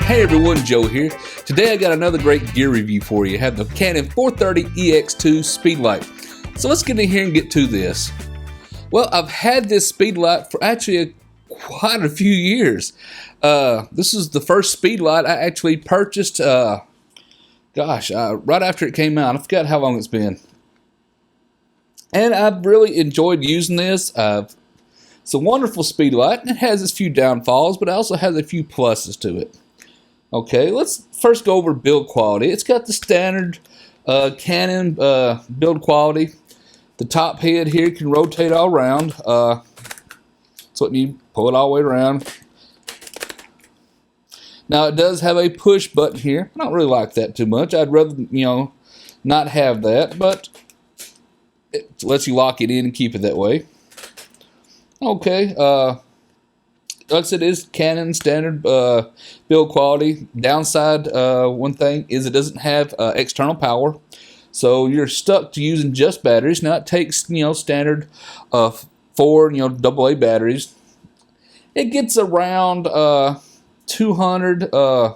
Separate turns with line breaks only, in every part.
Hey everyone, Joe here. Today I got another great gear review for you. I have the Canon 430EX2 Speedlite. So let's get in here and get to this. Well, I've had this Speedlite for actually quite a few years. This is the first Speedlite I actually purchased, right after it came out. I forgot how long it's been. And I've really enjoyed using this. It's a wonderful Speedlite, and it has its few downfalls, but it also has a few pluses to it. Okay, let's first go over build quality. It's got the standard Canon build quality. The top head here can rotate all around. So let me pull it all the way around. Now it does have a push button here. I don't really like that too much. I'd rather, not have that, but it lets you lock it in and keep it that way. Okay, like I said, it is Canon standard build quality. Downside, one thing is it doesn't have external power, so you're stuck to using just batteries. Now it takes standard 4 AA batteries. It gets around 200, a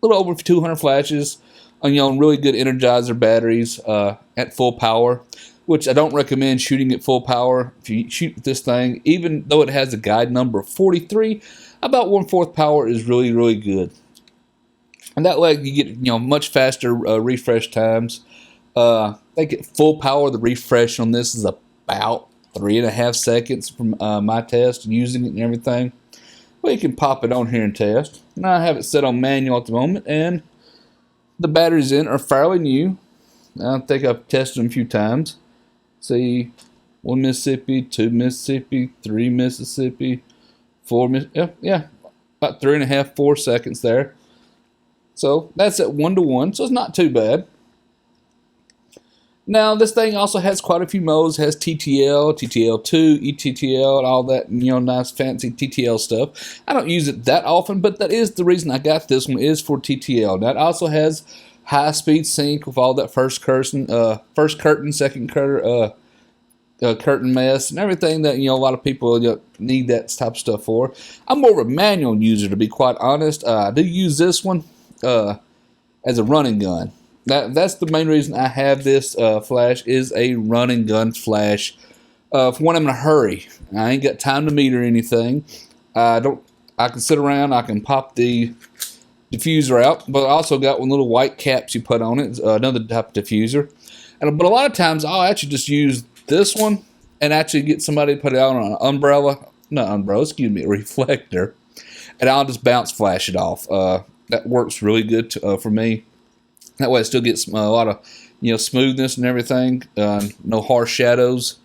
little over 200 flashes on really good Energizer batteries at full power, which I don't recommend shooting at full power. If you shoot this thing, even though it has a guide number of 43, about 1/4 power is really, really good. And that way you get much faster refresh times. I think at full power, the refresh on this is about 3.5 seconds from my test using it and everything. Well, you can pop it on here and test. Now I have it set on manual at the moment, and the batteries in are fairly new. I think I've tested them a few times. See, 1 Mississippi, 2 Mississippi, 3 Mississippi, 4 Mississippi. Yeah, about 3.5, 4 seconds there. So that's at 1:1, so it's not too bad. Now this thing also has quite a few modes. It has TTL, TTL2, ETTL, and all that nice fancy TTL stuff. I don't use it that often, but that is the reason I got this one, is for TTL. Now it also has high-speed sync with all that first curtain, second curtain mess, and everything that a lot of people need that type of stuff for. I'm more of a manual user, to be quite honest. I do use this one as a running gun. That's the main reason I have this flash, is a running gun flash. For when I'm in a hurry, I ain't got time to meet or anything. I can sit around. I can pop the diffuser out, but I also got one little white caps you put on it, another type of diffuser. But a lot of times I'll actually just use this one and actually get somebody to put it out on a reflector, and I'll just bounce flash it off. That works really good for me. That way it still gets a lot of smoothness and everything, no harsh shadows,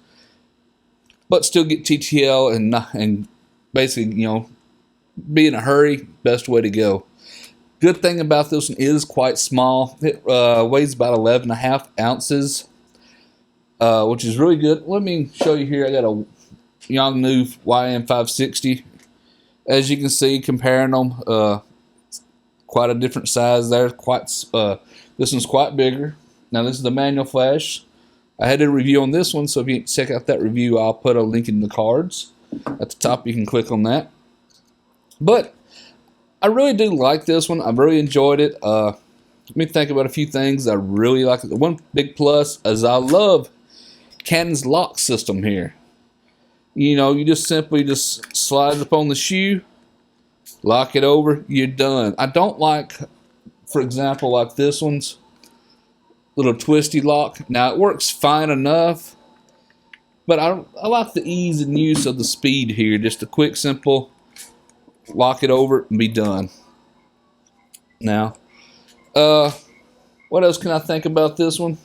but still get TTL and basically be in a hurry. Best way to go. Good thing about this one is quite small. It weighs about 11.5 ounces, which is really good. Let me show you here. I got a Yongnuo YM560. As you can see, comparing them, quite a different size there. This one's quite bigger. Now this is the manual flash. I had a review on this one, so if you check out that review, I'll put a link in the cards. At the top, you can click on that. But I really do like this one. I've really enjoyed it. Let me think about a few things I really like. One big plus is I love Canon's lock system here. You just simply slide it up on the shoe, lock it over, you're done. I don't like, for example, like this one's little twisty lock. Now it works fine enough, but I like the ease and use of the speed here. Just a quick, simple lock it over and be done. Now, what else can I think about this one?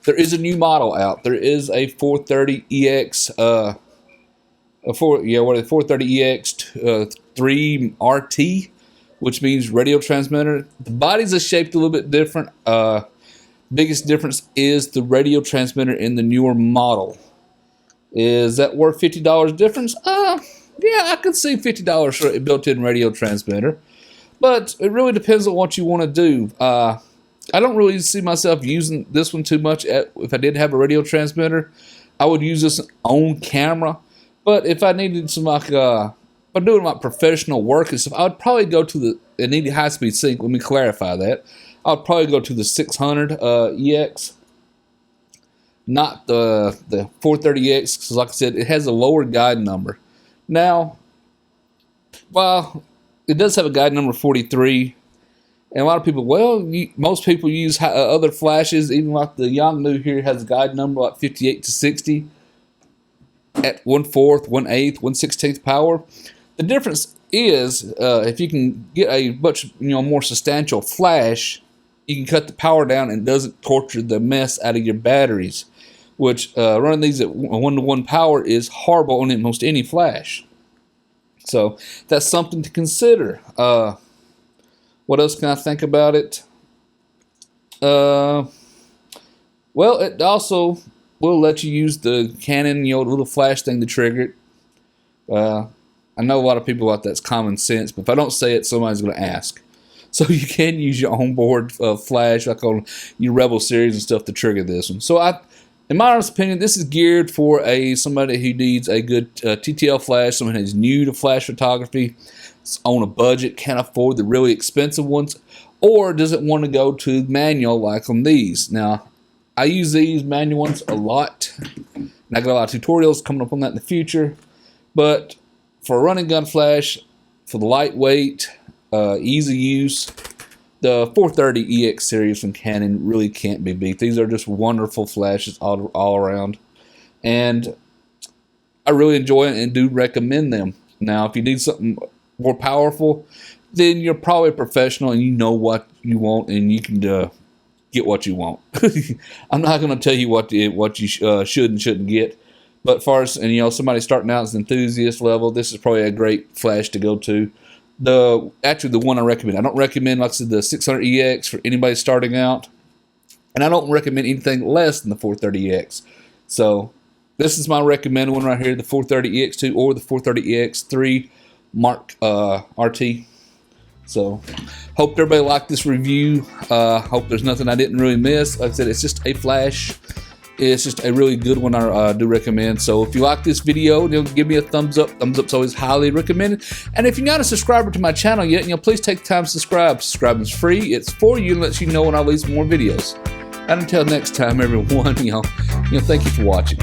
There is a new model out. There is a 430EX, 430EX 3 RT, which means radio transmitter. The bodies are shaped a little bit different. Biggest difference is the radio transmitter in the newer model. Is that worth $50 difference? Yeah, I could see $50 for a built-in radio transmitter, but it really depends on what you want to do. I don't really see myself using this one too much. If I did have a radio transmitter, I would use this on camera. But if I needed some, if I'm doing my professional work and stuff, I would probably go to it needed high-speed sync. Let me clarify that. I'll probably go to the 600 EX, not the 430X, because like I said, it has a lower guide number. Now, well, it does have a guide number 43, and a lot of people, most people use other flashes, even like the Yongnuo here has a guide number like 58 to 60 at 1/4, 1/8, 1/16 power. The difference is if you can get a much more substantial flash, you can cut the power down and it doesn't torture the mess out of your batteries, which running these at 1-to-1 power is horrible on almost any flash. So that's something to consider. What else can I think about it? Well, it also will let you use the Canon, little flash thing to trigger it. I know a lot of people out that's common sense, but if I don't say it, somebody's going to ask. So you can use your onboard flash, like on your Rebel series and stuff, to trigger this one. So in my honest opinion, this is geared for somebody who needs a good TTL flash, someone who's new to flash photography, on a budget, can't afford the really expensive ones, or doesn't want to go to manual like on these. Now, I use these manual ones a lot, and I got a lot of tutorials coming up on that in the future. But for a running gun flash, for the lightweight, easy use, the 430EX series from Canon really can't be beat. These are just wonderful flashes all around, and I really enjoy it and do recommend them. Now, if you need something more powerful, then you're probably a professional and you know what you want, and you can get what you want. I'm not going to tell you what you should and shouldn't get. But as far as somebody starting out as an enthusiast level, this is probably a great flash to go to. Actually, the one I recommend. I don't recommend, like I said, the 600EX for anybody starting out, and I don't recommend anything less than the 430EX. So this is my recommended one right here: the 430EX2 or the 430EX3 Mark RT. So hope everybody liked this review. Hope there's nothing I didn't really miss. Like I said, it's just a flash. It's just a really good one I do recommend. So if you like this video, give me a thumbs up. Thumbs up's always highly recommended. And if you're not a subscriber to my channel yet, please take the time to subscribe. Subscribing is free. It's for you and lets you know when I release more videos. And until next time, everyone, thank you for watching.